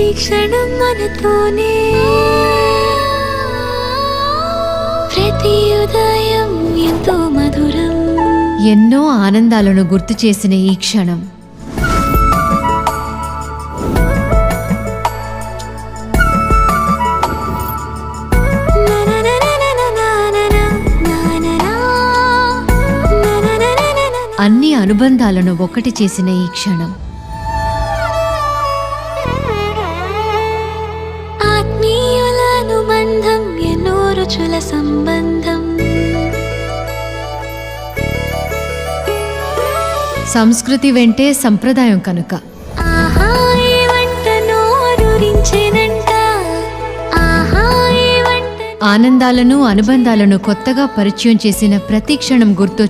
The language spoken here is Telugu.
ప్రతి క్షణం మనతోనే, ప్రతి ఉదయం ఎంతో మధురం. ఎన్నో ఆనందాలను గుర్తు చేసిన ఈ క్షణం అన్ని అనుబంధాలను ఒకటి చేసిన ఈ క్షణం ఆత్మీయుల అనుబంధం, ఎన్నో రుచుల సంబంధం. సంస్కృతి వెంటే సంప్రదాయం కనుక ఆహా ఈ వంట నోరూరించెనంట, ఆహా ఈ వంట. ఆనందాలను అనుబంధాలను కొత్తగా పరిచయం చేసిన ప్రతి క్షణం గుర్తు